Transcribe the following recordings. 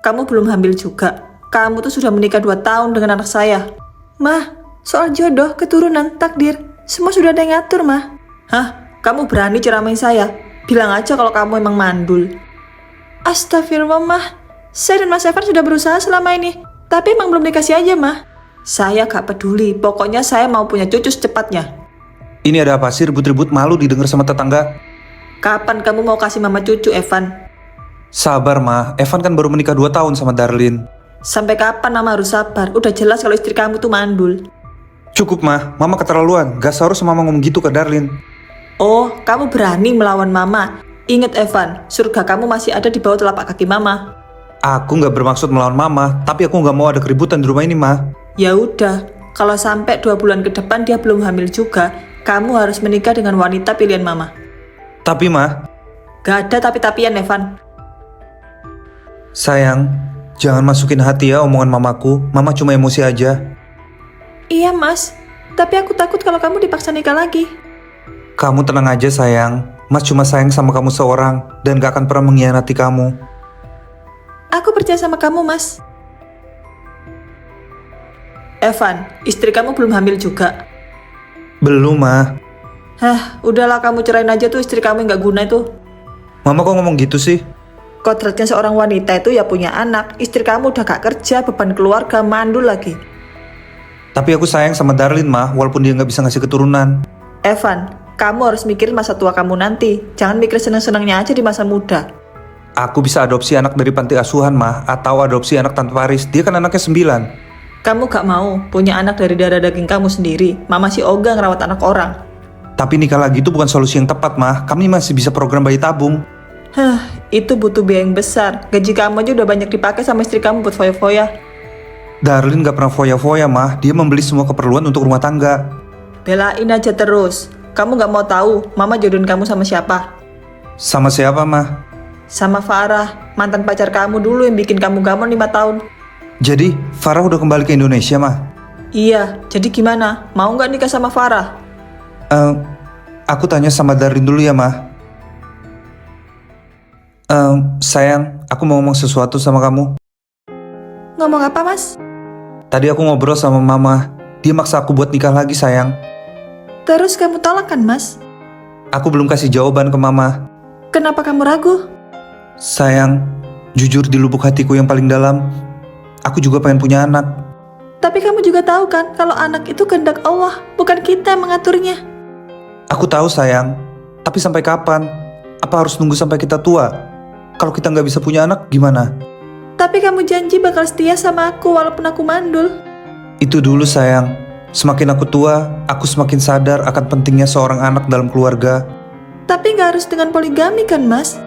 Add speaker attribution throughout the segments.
Speaker 1: kamu belum hamil juga. Kamu tuh sudah menikah 2 tahun dengan anak saya. Mah, soal jodoh, keturunan, takdir, semua sudah ada yang ngatur, Mah. Hah? Kamu berani ceramain saya? Bilang aja kalau kamu emang mandul. Astagfirullah, Mah. Saya dan Mas Evan sudah berusaha selama ini. Tapi emang belum dikasih aja, Mah. Saya gak peduli. Pokoknya saya mau punya cucu secepatnya.
Speaker 2: Ini ada apa sih ribut-ribut, malu didengar sama tetangga?
Speaker 1: Kapan kamu mau kasih mama cucu, Evan?
Speaker 2: Sabar, Ma. Evan kan baru menikah 2 tahun sama Darlin.
Speaker 1: Sampai kapan mama harus sabar? Udah jelas kalau istri kamu tuh mandul.
Speaker 2: Cukup, Ma. Mama keterlaluan. Gak seharusnya Mama ngomong gitu ke Darlin.
Speaker 1: Oh, kamu berani melawan mama. Ingat, Evan, surga kamu masih ada di bawah telapak kaki mama.
Speaker 2: Aku gak bermaksud melawan Mama, tapi aku gak mau ada keributan di rumah ini, Ma.
Speaker 1: Ya udah, kalau sampai 2 bulan ke depan dia belum hamil juga, kamu harus menikah dengan wanita pilihan mama.
Speaker 2: Tapi, Ma,
Speaker 1: Gak ada tapi-tapian, Evan.
Speaker 2: sayang, jangan masukin hati ya omongan mamaku. Mama cuma emosi aja.
Speaker 1: Iya, Mas. Tapi aku takut kalau kamu dipaksa nikah lagi.
Speaker 2: Kamu tenang aja, sayang. Mas cuma sayang sama kamu seorang dan gak akan pernah mengkhianati kamu.
Speaker 1: Aku percaya sama kamu, Mas. Evan, istri kamu belum hamil juga.
Speaker 2: Belum, Ma.
Speaker 1: Hah, udahlah kamu cerain aja tuh istri kamu yang gak guna itu.
Speaker 2: Mama kok ngomong gitu sih?
Speaker 1: Kodratnya seorang wanita itu ya punya anak. Istri kamu udah gak kerja, beban keluarga, mandul lagi.
Speaker 2: Tapi aku sayang sama Darlin, Ma, walaupun dia gak bisa ngasih keturunan.
Speaker 1: Evan, kamu harus mikirin masa tua kamu nanti. Jangan mikir seneng-senengnya aja di masa muda.
Speaker 2: Aku bisa adopsi anak dari panti asuhan, Ma, atau adopsi anak Tante Paris. Dia kan anaknya 9.
Speaker 1: Kamu gak mau punya anak dari darah daging kamu sendiri. Mama si Oga ngerawat anak orang.
Speaker 2: Tapi nikah lagi itu bukan solusi yang tepat, Ma. Kami masih bisa program bayi tabung.
Speaker 1: Hah, itu butuh biaya yang besar. Gaji kamu aja udah banyak dipakai sama istri kamu buat foya-foya.
Speaker 2: Darlin gak pernah foya-foya, Ma. Dia membeli semua keperluan untuk rumah tangga.
Speaker 1: Belain aja terus. Kamu gak mau tahu Mama jodohin kamu sama siapa?
Speaker 2: Sama siapa, Ma?
Speaker 1: Sama Farah, mantan pacar kamu dulu yang bikin kamu gamon 5 tahun.
Speaker 2: Jadi, Farah udah kembali ke Indonesia, Ma?
Speaker 1: Iya, jadi gimana? Mau gak nikah sama Farah?
Speaker 2: Aku tanya sama Darlin dulu ya, Ma. Sayang, aku mau ngomong sesuatu sama kamu.
Speaker 1: Ngomong apa, Mas?
Speaker 2: Tadi aku ngobrol sama Mama. Dia maksa aku buat nikah lagi, sayang.
Speaker 1: Terus kamu tolak kan, Mas?
Speaker 2: Aku belum kasih jawaban ke Mama.
Speaker 1: Kenapa kamu ragu?
Speaker 2: Sayang, jujur di lubuk hatiku yang paling dalam, aku juga pengen punya anak.
Speaker 1: Tapi kamu juga tahu kan kalau anak itu kehendak Allah, bukan kita yang mengaturnya.
Speaker 2: Aku tahu, sayang. Tapi sampai kapan? Apa harus nunggu sampai kita tua? Kalau kita nggak bisa punya anak, gimana?
Speaker 1: Tapi kamu janji bakal setia sama aku walaupun aku mandul.
Speaker 2: Itu dulu, sayang. Semakin aku tua, aku semakin sadar akan pentingnya seorang anak dalam keluarga.
Speaker 1: Tapi nggak harus dengan poligami kan, Mas?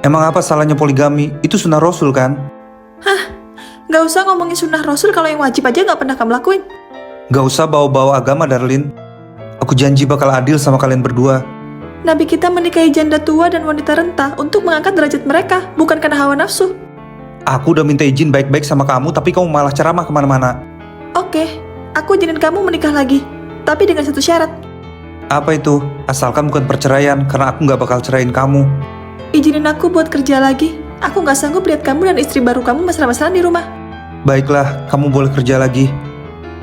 Speaker 2: Emang apa salahnya poligami? Itu sunnah Rasul kan?
Speaker 1: Nggak usah ngomongin sunnah Rasul kalau yang wajib aja nggak pernah kamu lakuin.
Speaker 2: Gak usah bawa-bawa agama, Darlin. Aku janji bakal adil sama kalian berdua.
Speaker 1: Nabi kita menikahi janda tua dan wanita renta untuk mengangkat derajat mereka, bukan karena hawa nafsu.
Speaker 2: Aku udah minta izin baik-baik sama kamu, tapi kamu malah ceramah kemana-mana.
Speaker 1: Oke, aku izinin kamu menikah lagi, tapi dengan satu syarat.
Speaker 2: Apa itu? Asalkan bukan perceraian, karena aku gak bakal cerain kamu.
Speaker 1: Izinin aku buat kerja lagi. Aku nggak sanggup lihat kamu dan istri baru kamu mesra-mesraan di rumah.
Speaker 2: Baiklah, kamu boleh kerja lagi.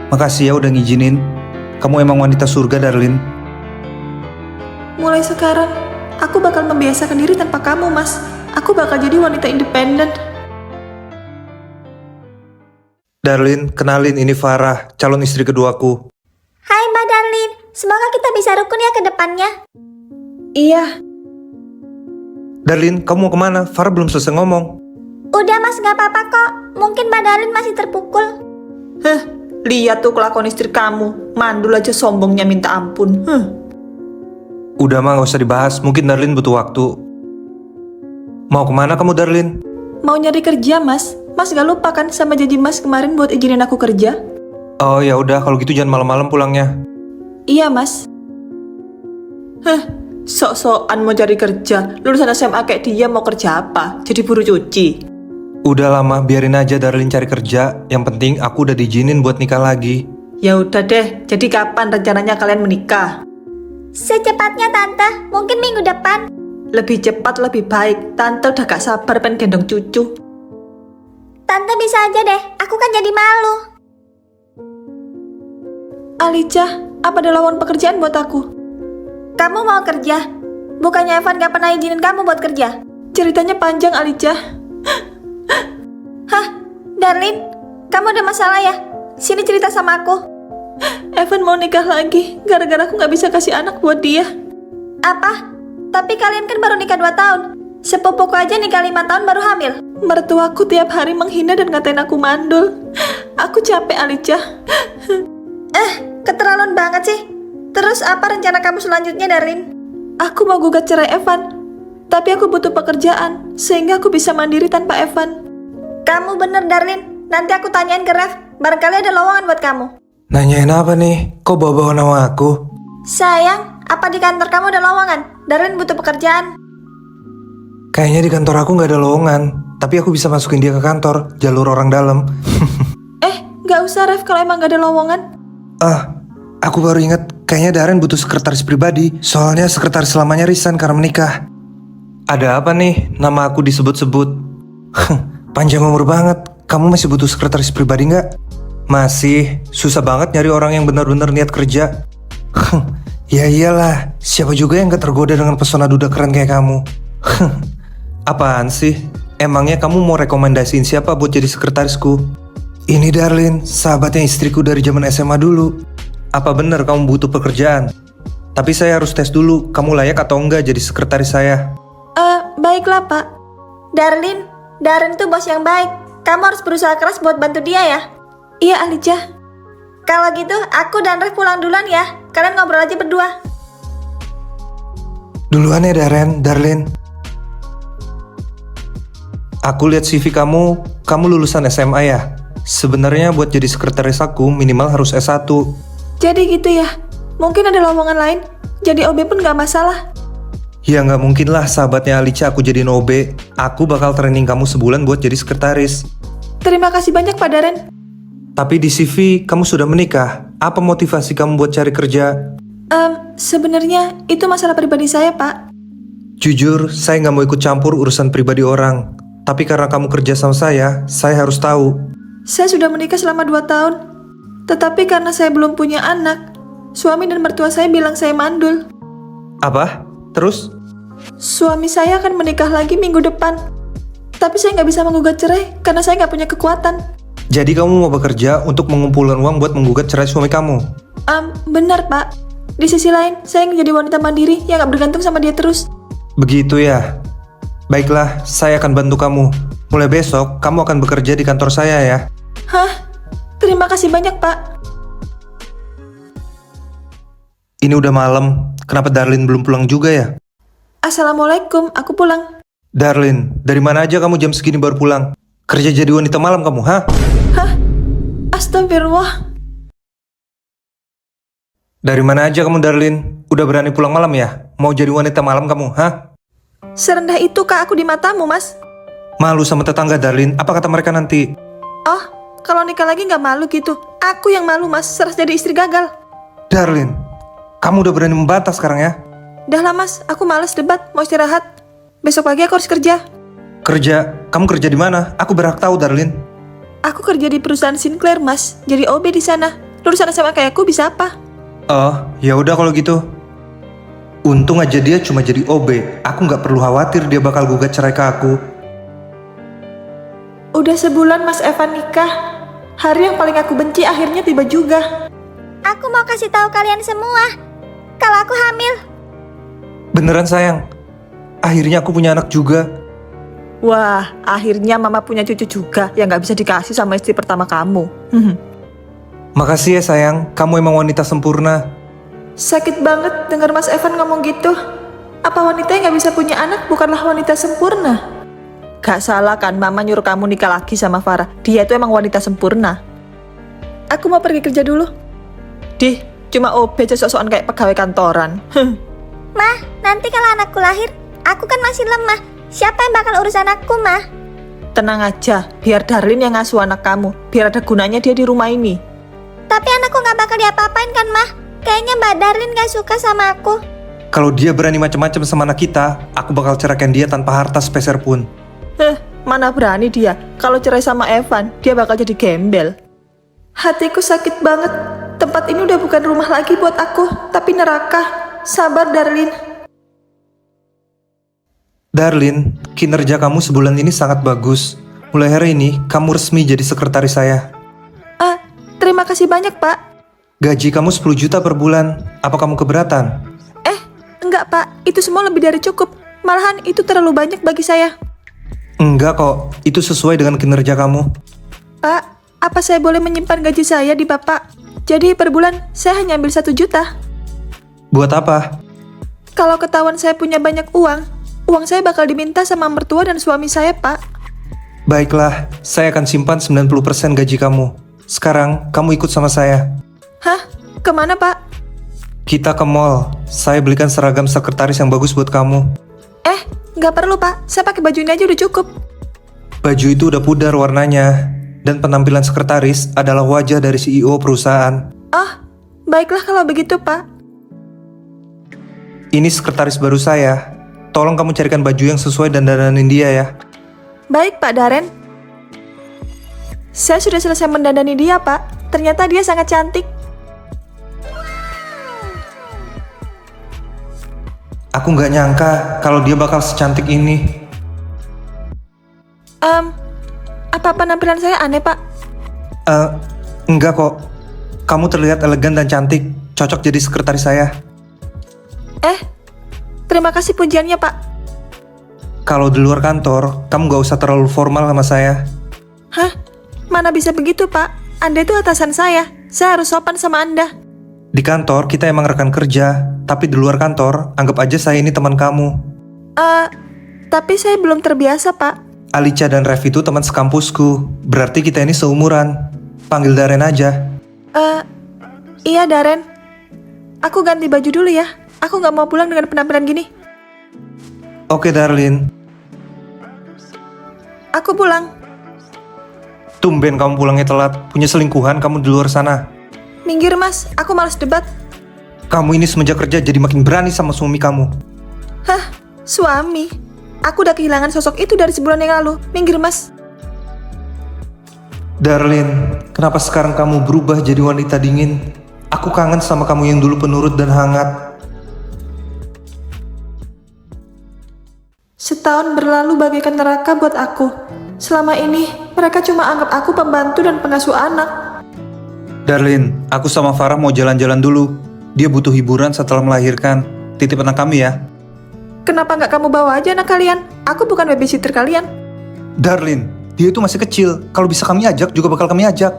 Speaker 2: Makasih ya udah ngizinin. Kamu emang wanita surga, Darlin.
Speaker 1: Mulai sekarang, aku bakal membiasakan diri tanpa kamu, Mas. Aku bakal jadi wanita independen.
Speaker 2: Darlin, kenalin ini Farah, calon istri keduaku.
Speaker 3: Hai Mbak Darlin, semoga kita bisa rukun ya ke depannya.
Speaker 1: Iya,
Speaker 2: Darlin, kamu mau kemana? Farah belum selesai ngomong.
Speaker 3: Udah Mas, gak apa-apa kok. Mungkin Mbak Darlin masih terpukul.
Speaker 1: lihat tuh kelakuan istri kamu. Mandul aja sombongnya minta ampun.
Speaker 2: Udah mah gak usah dibahas, mungkin Darlin butuh waktu. Mau kemana kamu, Darlin?
Speaker 1: Mau nyari kerja, Mas. Mas gak lupa kan sama janji Mas kemarin buat izinin aku kerja?
Speaker 2: Oh ya udah, kalau gitu jangan malam-malam pulangnya.
Speaker 1: Iya, Mas. Sok-sokan mau cari kerja. Lulusan SMA kayak dia mau kerja apa? Jadi buruh cuci.
Speaker 2: Udah lama, biarin aja Darlin cari kerja. Yang penting aku udah diizinin buat nikah lagi.
Speaker 1: Ya udah deh. Jadi kapan rencananya kalian menikah?
Speaker 3: Secepatnya Tante, mungkin minggu depan.
Speaker 1: Lebih cepat lebih baik. Tante udah gak sabar pengen gendong cucu.
Speaker 3: Tante bisa aja deh, aku kan jadi malu.
Speaker 1: Alicia, apa ada lowongan pekerjaan buat aku?
Speaker 3: Kamu mau kerja? Bukannya Evan gak pernah izinin kamu buat kerja?
Speaker 1: Ceritanya panjang, Alicia.
Speaker 3: Hah? Darlin, kamu ada masalah ya? Sini cerita sama aku.
Speaker 1: Evan mau nikah lagi, gara-gara aku gak bisa kasih anak buat dia.
Speaker 3: Apa? Tapi kalian kan baru nikah 2 tahun. Sepupuku aja nikah 5 tahun baru hamil.
Speaker 1: Mertuaku tiap hari menghina dan ngatain aku mandul. Aku capek, Alicia.
Speaker 3: Keterlaluan banget sih. Terus apa rencana kamu selanjutnya, Darlin?
Speaker 1: Aku mau gugat cerai Evan, tapi aku butuh pekerjaan, sehingga aku bisa mandiri tanpa Evan.
Speaker 3: Kamu bener, Darlin. Nanti aku tanyain ke Ref. Barangkali ada lowongan buat kamu.
Speaker 4: Nanyain apa nih? Kok bawa-bawa nama aku?
Speaker 3: Sayang, apa di kantor kamu ada lowongan? Darlin butuh pekerjaan.
Speaker 4: Kayaknya di kantor aku nggak ada lowongan. Tapi aku bisa masukin dia ke kantor, jalur orang dalam.
Speaker 1: Gak usah, Ref, kalau emang gak ada lowongan.
Speaker 4: Aku baru ingat, kayaknya Darren butuh sekretaris pribadi. Soalnya sekretaris lamanya resign karena menikah. Ada apa nih? Nama aku disebut-sebut. Panjang umur banget. Kamu masih butuh sekretaris pribadi nggak? Masih. Susah banget nyari orang yang benar-benar niat kerja. Ya iyalah. Siapa juga yang gak tergoda dengan pesona duda keren kayak kamu? Apaan sih? Emangnya kamu mau rekomendasiin siapa buat jadi sekretarisku? Ini Darlin, sahabatnya istriku dari zaman SMA dulu. Apa benar kamu butuh pekerjaan? Tapi saya harus tes dulu, kamu layak atau enggak jadi sekretaris saya.
Speaker 1: Baiklah, Pak.
Speaker 3: Darren tuh bos yang baik. Kamu harus berusaha keras buat bantu dia ya.
Speaker 1: Iya, Alicia.
Speaker 3: Kalau gitu, aku dan Ref pulang duluan ya. Kalian ngobrol aja berdua.
Speaker 4: Duluan ya Darlin. Aku lihat CV kamu lulusan SMA ya? Sebenarnya buat jadi sekretaris aku minimal harus S1.
Speaker 1: Jadi gitu ya? Mungkin ada lowongan lain? Jadi OB pun gak masalah.
Speaker 4: Ya nggak mungkin lah sahabatnya Alicia aku jadiin OB. Aku bakal training kamu sebulan buat jadi sekretaris.
Speaker 1: Terima kasih banyak, Pak Darren.
Speaker 4: Tapi di CV kamu sudah menikah. Apa motivasi kamu buat cari kerja?
Speaker 1: Sebenarnya itu masalah pribadi saya, Pak.
Speaker 4: Jujur, saya nggak mau ikut campur urusan pribadi orang. Tapi karena kamu kerja sama saya harus tahu.
Speaker 1: Saya sudah menikah selama 2 tahun. Tetapi karena saya belum punya anak, suami dan mertua saya bilang saya mandul.
Speaker 4: Apa? Terus?
Speaker 1: Suami saya akan menikah lagi minggu depan. Tapi saya nggak bisa menggugat cerai karena saya nggak punya kekuatan.
Speaker 4: Jadi kamu mau bekerja untuk mengumpulkan uang buat menggugat cerai suami kamu?
Speaker 1: Benar, Pak. Di sisi lain, saya ingin jadi wanita mandiri yang nggak bergantung sama dia terus.
Speaker 4: Begitu ya? Baiklah, saya akan bantu kamu. Mulai besok, kamu akan bekerja di kantor saya ya.
Speaker 1: Hah? Terima kasih banyak, Pak.
Speaker 4: Ini udah malam, kenapa Darlin belum pulang juga ya?
Speaker 1: Assalamualaikum, aku pulang.
Speaker 4: Darlin, dari mana aja kamu jam segini baru pulang? Kerja jadi wanita malam kamu, hah?
Speaker 1: Astagfirullah.
Speaker 4: Dari mana aja kamu Darlin? Udah berani pulang malam ya? Mau jadi wanita malam kamu, hah?
Speaker 1: Serendah itu kah aku di matamu, Mas?
Speaker 4: Malu sama tetangga Darlin, apa kata mereka nanti?
Speaker 1: Oh, kalau nikah lagi nggak malu gitu. Aku yang malu, Mas, serah jadi istri gagal.
Speaker 4: Darlin, kamu udah berani membantah sekarang ya?
Speaker 1: Dah lah, Mas, aku males debat, mau istirahat. Besok pagi aku harus kerja.
Speaker 4: Kerja? Kamu kerja di mana? Aku berhak tahu, Darlin.
Speaker 1: Aku kerja di perusahaan Sinclair, Mas. Jadi OB di sana. Lulusan SMA kayak aku bisa apa?
Speaker 4: Oh, ya udah kalau gitu. Untung aja dia cuma jadi OB. Aku nggak perlu khawatir dia bakal gugat cerai ke aku.
Speaker 1: Udah sebulan Mas Evan nikah. Hari yang paling aku benci akhirnya tiba juga.
Speaker 3: Aku mau kasih tahu kalian semua kalau aku hamil.
Speaker 4: Beneran sayang? Akhirnya aku punya anak juga.
Speaker 1: Wah, akhirnya mama punya cucu juga yang gak bisa dikasih sama istri pertama kamu.
Speaker 4: Makasih ya sayang, kamu emang wanita sempurna.
Speaker 1: Sakit banget dengar Mas Evan ngomong gitu. Apa wanita yang gak bisa punya anak bukanlah wanita sempurna? Gak salah kan mama nyuruh kamu nikah lagi sama Farah. Dia itu emang wanita sempurna. Aku mau pergi kerja dulu. Dih, cuma OB aja sok-sokan kayak pegawai kantoran.
Speaker 3: Mah, nanti kalau anakku lahir, aku kan masih lemah. Siapa yang bakal urus anakku, Mah?
Speaker 1: Tenang aja, biar Darlin yang ngasuh anak kamu. Biar ada gunanya dia di rumah ini.
Speaker 3: Tapi anakku gak bakal diapa-apain kan, Mah? Kayaknya Mbak Darlin gak suka sama aku.
Speaker 4: Kalau dia berani macam-macam sama anak kita, aku bakal ceraikan dia tanpa harta sepeser pun.
Speaker 1: Mana berani dia, kalau cerai sama Evan, dia bakal jadi gembel. Hatiku sakit banget. Tempat ini udah bukan rumah lagi buat aku, tapi neraka. Sabar, Darlin.
Speaker 4: Darlin, kinerja kamu sebulan ini sangat bagus. Mulai hari ini, kamu resmi jadi sekretaris saya.
Speaker 1: Terima kasih banyak, Pak.
Speaker 4: Gaji kamu 10 juta per bulan. Apa kamu keberatan?
Speaker 1: Enggak, Pak. Itu semua lebih dari cukup. Malahan itu terlalu banyak bagi saya.
Speaker 4: Enggak kok, itu sesuai dengan kinerja kamu.
Speaker 1: Pak, apa saya boleh menyimpan gaji saya di Bapak? Jadi per bulan saya hanya ambil 1 juta.
Speaker 4: Buat apa?
Speaker 1: Kalau ketahuan saya punya banyak uang saya bakal diminta sama mertua dan suami saya, Pak.
Speaker 4: Baiklah, saya akan simpan 90% gaji kamu. Sekarang, kamu ikut sama saya.
Speaker 1: Hah? Kemana, Pak?
Speaker 4: Kita ke mall. Saya belikan seragam sekretaris yang bagus buat kamu.
Speaker 1: Nggak perlu, Pak. Saya pakai baju ini aja udah cukup.
Speaker 4: Baju itu udah pudar warnanya. Dan penampilan sekretaris adalah wajah dari CEO perusahaan.
Speaker 1: Oh, baiklah kalau begitu, Pak.
Speaker 4: Ini sekretaris baru saya. Tolong kamu carikan baju yang sesuai dan dandanin dia ya.
Speaker 1: Baik, Pak Darren. Saya sudah selesai mendandani dia, Pak. Ternyata dia sangat cantik.
Speaker 4: Aku nggak nyangka kalau dia bakal secantik ini.
Speaker 1: Apa penampilan saya aneh, Pak?
Speaker 4: Enggak kok. Kamu terlihat elegan dan cantik. Cocok jadi sekretaris saya.
Speaker 1: Terima kasih pujiannya, Pak.
Speaker 4: Kalau di luar kantor, kamu nggak usah terlalu formal sama saya.
Speaker 1: Hah? Mana bisa begitu, Pak? Anda itu atasan saya. Saya harus sopan sama Anda.
Speaker 4: Di kantor kita emang rekan kerja, tapi di luar kantor anggap aja saya ini teman kamu.
Speaker 1: Tapi saya belum terbiasa, Pak.
Speaker 4: Alicia dan Rev itu teman sekampusku, berarti kita ini seumuran. Panggil Darren aja.
Speaker 1: Iya, Darren. Aku ganti baju dulu ya. Aku nggak mau pulang dengan penampilan gini.
Speaker 4: Oke, Darlin.
Speaker 1: Aku pulang.
Speaker 4: Tumben kamu pulangnya telat. Punya selingkuhan kamu di luar sana.
Speaker 1: Minggir, Mas. Aku malas debat.
Speaker 4: Kamu ini semenjak kerja jadi makin berani sama suami kamu.
Speaker 1: Hah? Suami? Aku udah kehilangan sosok itu dari sebulan yang lalu. Minggir, Mas.
Speaker 4: Darlin, kenapa sekarang kamu berubah jadi wanita dingin? Aku kangen sama kamu yang dulu penurut dan hangat.
Speaker 1: Setahun berlalu bagaikan neraka buat aku. Selama ini, mereka cuma anggap aku pembantu dan pengasuh anak.
Speaker 2: Darlin, aku sama Farah mau jalan-jalan dulu. Dia butuh hiburan setelah melahirkan. Titip anak kami ya.
Speaker 1: Kenapa nggak kamu bawa aja anak kalian? Aku bukan babysitter kalian.
Speaker 2: Darlin, dia itu masih kecil. Kalau bisa kami ajak, juga bakal kami ajak.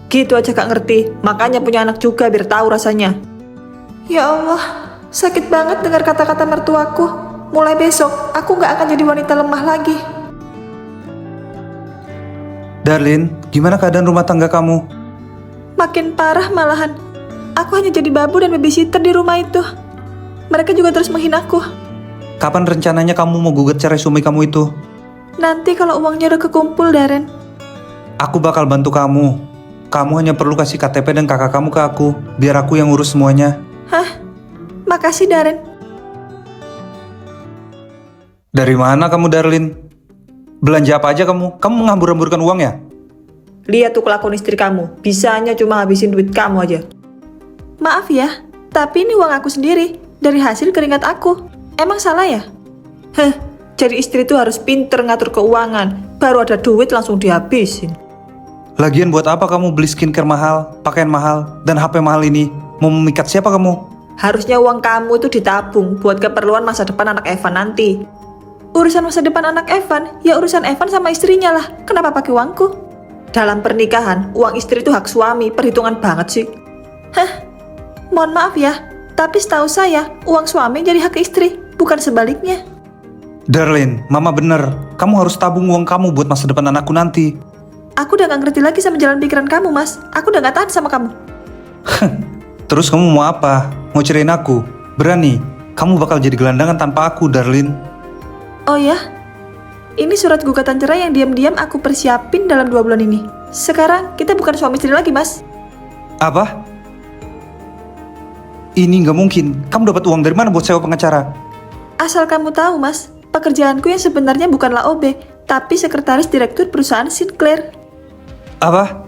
Speaker 1: Gitu aja gak ngerti. Makanya punya anak juga biar tahu rasanya. Ya Allah, sakit banget dengar kata-kata mertuaku. Mulai besok, aku nggak akan jadi wanita lemah lagi.
Speaker 2: Darlin, gimana keadaan rumah tangga kamu?
Speaker 1: Makin parah malahan. Aku hanya jadi babu dan babysitter di rumah itu. Mereka juga terus menghinaku.
Speaker 2: Kapan rencananya kamu mau gugat cerai suami kamu itu?
Speaker 1: Nanti kalau uangnya udah kekumpul, Darren.
Speaker 2: Aku bakal bantu kamu. Kamu hanya perlu kasih KTP dan kakak kamu ke aku, biar aku yang urus semuanya.
Speaker 1: Hah? Makasih, Darren.
Speaker 2: Dari mana kamu, Darlin? Belanja apa aja kamu? Kamu menghambur-hamburkan uang ya?
Speaker 1: Lihat tuh kelakuan istri kamu. Bisanya cuma habisin duit kamu aja. Maaf ya, tapi ini uang aku sendiri. Dari hasil keringat aku. Emang salah ya? Jadi istri tuh harus pinter ngatur keuangan. Baru ada duit langsung dihabisin.
Speaker 2: Lagian buat apa kamu beli skincare mahal, pakaian mahal, dan HP mahal ini? Mau memikat siapa kamu?
Speaker 1: Harusnya uang kamu tuh ditabung buat keperluan masa depan anak Evan nanti. Urusan masa depan anak Evan, ya urusan Evan sama istrinya lah. Kenapa pakai uangku? Dalam pernikahan, uang istri itu hak suami, perhitungan banget sih. Mohon maaf ya, tapi setahu saya, uang suami jadi hak istri, bukan sebaliknya.
Speaker 2: Darlin, mama bener. Kamu harus tabung uang kamu buat masa depan anakku nanti.
Speaker 1: Aku udah gak ngerti lagi sama jalan pikiran kamu, Mas. Aku udah gak tahan sama kamu.
Speaker 2: Terus kamu mau apa? Mau ceraiin aku? Berani? Kamu bakal jadi gelandangan tanpa aku, Darlin.
Speaker 1: Oh ya? Ini surat gugatan cerai yang diam-diam aku persiapin dalam 2 bulan ini. Sekarang kita bukan suami istri lagi, Mas.
Speaker 2: Apa? Ini nggak mungkin. Kamu dapat uang dari mana buat sewa pengacara?
Speaker 1: Asal kamu tahu, Mas, pekerjaanku yang sebenarnya bukanlah OB, tapi sekretaris direktur perusahaan Sinclair.
Speaker 2: Apa?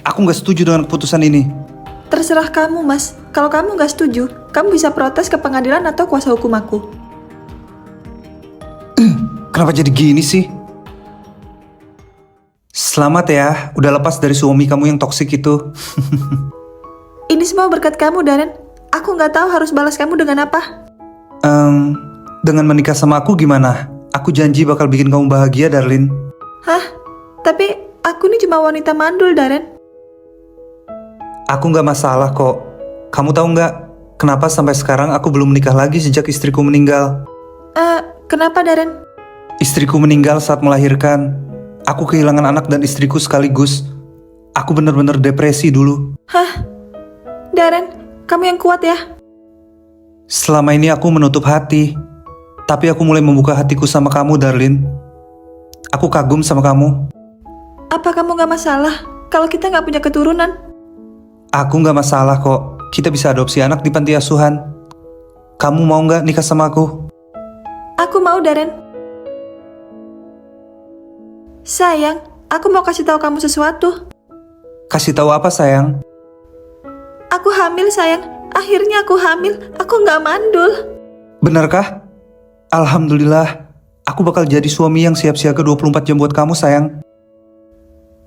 Speaker 2: Aku nggak setuju dengan keputusan ini.
Speaker 1: Terserah kamu, Mas. Kalau kamu nggak setuju, kamu bisa protes ke pengadilan atau kuasa hukum aku.
Speaker 2: Kenapa jadi gini sih? Selamat ya, udah lepas dari suami kamu yang toksik itu.
Speaker 1: Ini semua berkat kamu, Darren. Aku nggak tahu harus balas kamu dengan apa.
Speaker 2: Dengan menikah sama aku gimana? Aku janji bakal bikin kamu bahagia, Darlin.
Speaker 1: Hah? Tapi aku ini cuma wanita mandul, Darren.
Speaker 2: Aku nggak masalah kok. Kamu tahu nggak kenapa sampai sekarang aku belum menikah lagi sejak istriku meninggal?
Speaker 1: Kenapa, Darren?
Speaker 2: Istriku meninggal saat melahirkan. Aku kehilangan anak dan istriku sekaligus. Aku benar-benar depresi dulu.
Speaker 1: Hah? Darren, kamu yang kuat ya.
Speaker 2: Selama ini aku menutup hati. Tapi aku mulai membuka hatiku sama kamu, Darlin. Aku kagum sama kamu.
Speaker 1: Apa kamu nggak masalah kalau kita nggak punya keturunan?
Speaker 2: Aku nggak masalah kok. Kita bisa adopsi anak di panti asuhan. Kamu mau nggak nikah sama aku?
Speaker 1: Aku mau, Darren. Sayang, aku mau kasih tahu kamu sesuatu.
Speaker 2: Kasih tahu apa, sayang?
Speaker 1: Aku hamil, sayang. Akhirnya aku hamil. Aku nggak mandul.
Speaker 2: Benarkah? Alhamdulillah. Aku bakal jadi suami yang siap siaga 24 jam buat kamu, sayang.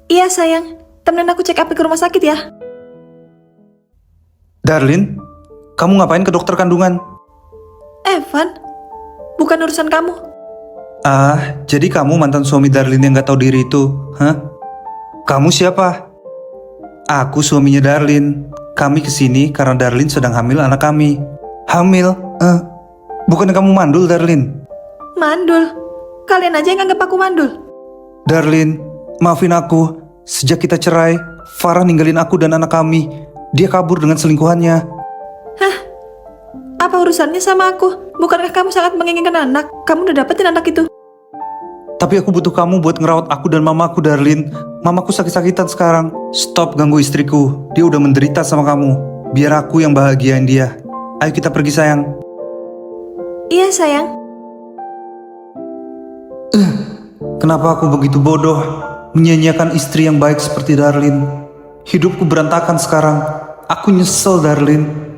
Speaker 1: Iya, sayang. Temenin aku check up ke rumah sakit ya.
Speaker 2: Darlin, kamu ngapain ke dokter kandungan?
Speaker 1: Evan, bukan urusan kamu.
Speaker 2: Jadi kamu mantan suami Darlin yang gak tahu diri itu, hah? Kamu siapa? Aku suaminya Darlin. Kami kesini karena Darlin sedang hamil anak kami. Hamil? Bukannya kamu mandul, Darlin?
Speaker 1: Mandul? Kalian aja yang anggap aku mandul.
Speaker 2: Darlin, maafin aku. Sejak kita cerai, Farah ninggalin aku dan anak kami. Dia kabur dengan selingkuhannya.
Speaker 1: Hah? Apa urusannya sama aku? Bukankah kamu sangat menginginkan anak? Kamu udah dapetin anak itu.
Speaker 2: Tapi aku butuh kamu buat ngerawat aku dan mamaku, Darlin. Mamaku sakit-sakitan sekarang. Stop ganggu istriku. Dia udah menderita sama kamu. Biar aku yang bahagiain dia. Ayo kita pergi, sayang.
Speaker 1: Iya, sayang.
Speaker 2: Kenapa aku begitu bodoh? Menyanyiakan istri yang baik seperti Darlin. Hidupku berantakan sekarang. Aku nyesel, Darlin.